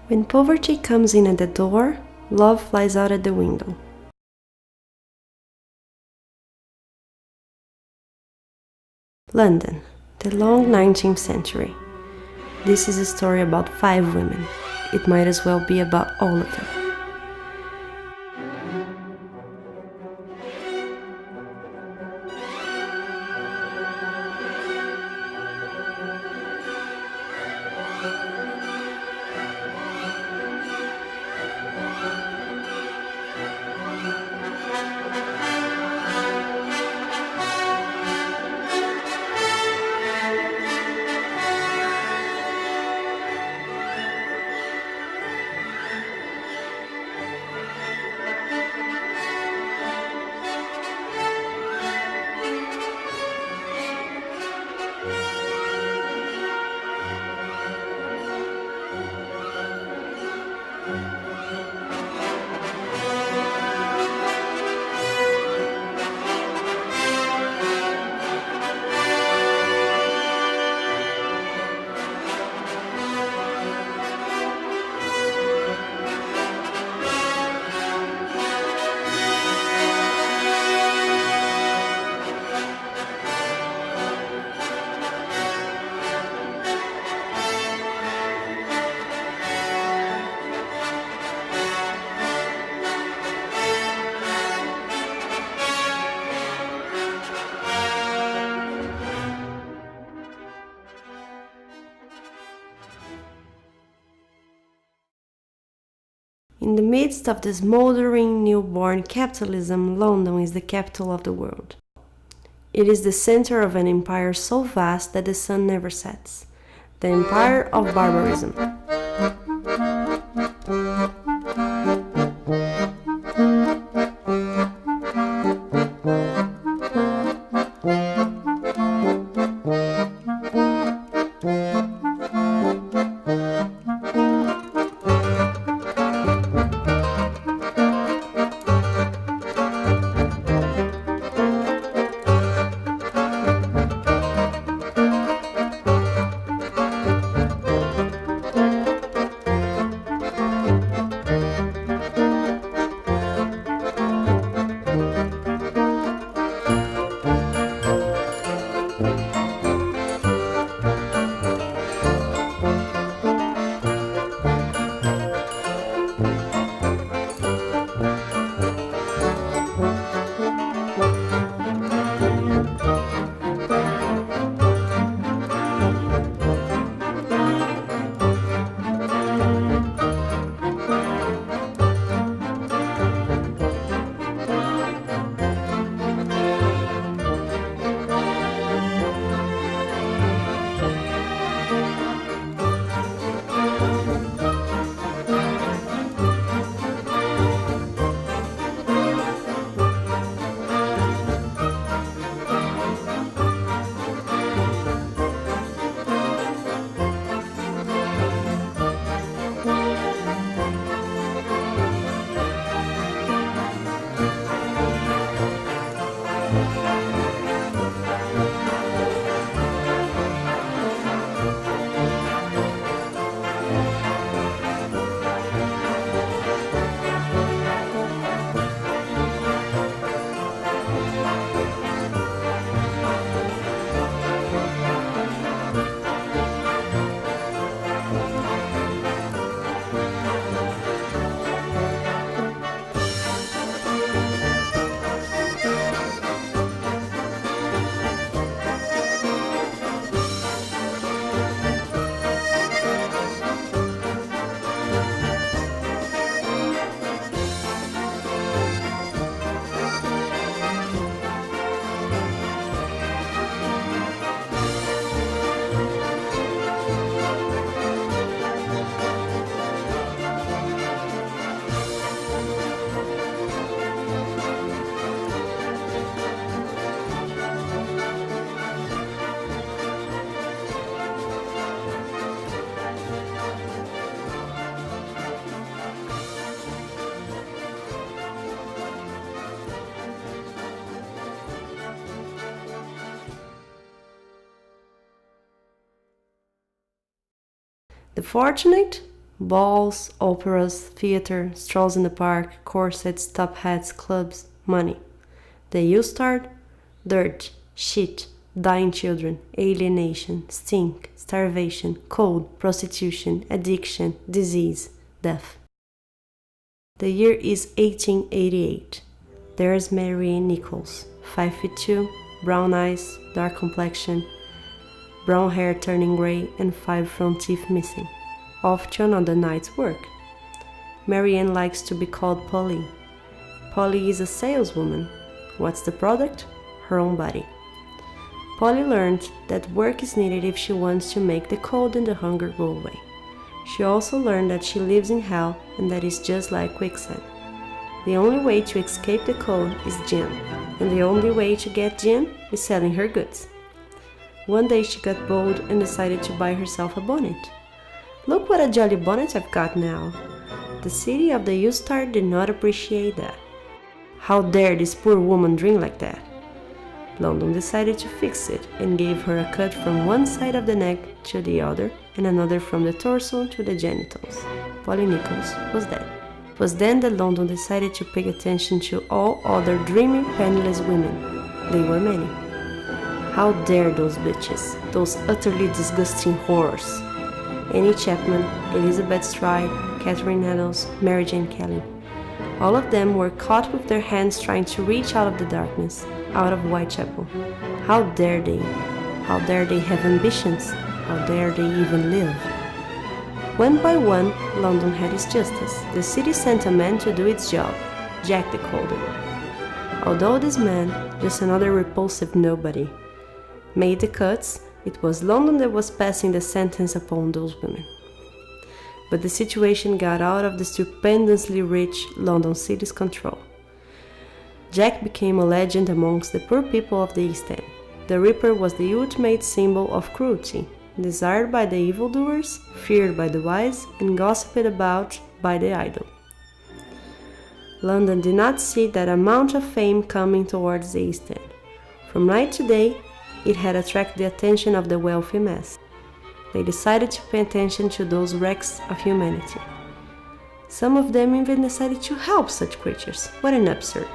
When poverty comes in at the door, love flies out at the window. London, the long 19th century. This is a story about 5 women. It might as well be about all of them. In the midst of this smoldering newborn capitalism, London is the capital of the world. It is the center of an empire so vast that the sun never sets. The empire of barbarism. The fortunate Balls, operas, theater, strolls in the park, corsets, top hats, clubs, money. The U start? Dirt, shit, dying children, alienation, stink, starvation, cold, prostitution, addiction, disease, death. The year is 1888. There's Marianne Nichols, 5'2", brown eyes, dark complexion, brown hair turning gray, and 5 front teeth missing. Off to another night's work. Marianne likes to be called Polly. Polly is a saleswoman. What's the product? Her own body. Polly learned that work is needed if she wants to make the cold and the hunger go away. She also learned that she lives in hell and that it's just like quicksand. The only way to escape the cold is gin, and the only way to get gin is selling her goods. One day she got bold and decided to buy herself a bonnet. Look what a jolly bonnet I've got now. The city of the U-Star did not appreciate that. How dare this poor woman drink like that? London decided to fix it and gave her a cut from one side of the neck to the other and another from the torso to the genitals. Polly Nichols was dead. It was then that London decided to pay attention to all other dreamy, penniless women. They were many. How dare those bitches, those utterly disgusting whores. Annie Chapman, Elizabeth Stride, Catherine Nettles, Mary Jane Kelly. All of them were caught with their hands trying to reach out of the darkness, out of Whitechapel. How dare they? How dare they have ambitions? How dare they even live? One by one, London had its justice. The city sent a man to do its job, Jack the Calder. Although this man, just another repulsive nobody, made the cuts, it was London that was passing the sentence upon those women. But the situation got out of the stupendously rich London city's control. Jack became a legend amongst the poor people of the East End. The Ripper was the ultimate symbol of cruelty, desired by the evildoers, feared by the wise, and gossiped about by the idle. London did not see that amount of fame coming towards the East End. From night to day, it had attracted the attention of the wealthy mass. They decided to pay attention to those wrecks of humanity. Some of them even decided to help such creatures. What an absurd!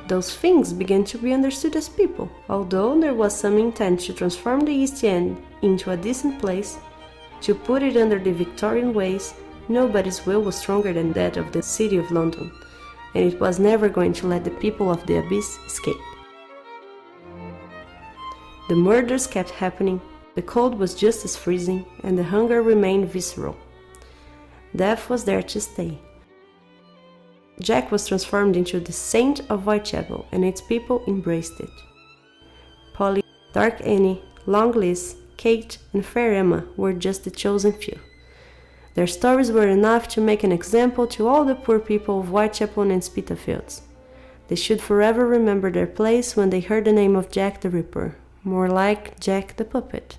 Those things began to be understood as people. Although there was some intent to transform the East End into a decent place, to put it under the Victorian ways, nobody's will was stronger than that of the City of London, and it was never going to let the people of the Abyss escape. The murders kept happening, the cold was just as freezing, and the hunger remained visceral. Death was there to stay. Jack was transformed into the saint of Whitechapel, and its people embraced it. Polly, Dark Annie, Long Liz, Kate, and Fair Emma were just the chosen few. Their stories were enough to make an example to all the poor people of Whitechapel and Spitalfields. They should forever remember their place when they heard the name of Jack the Ripper, more like Jack the Puppet.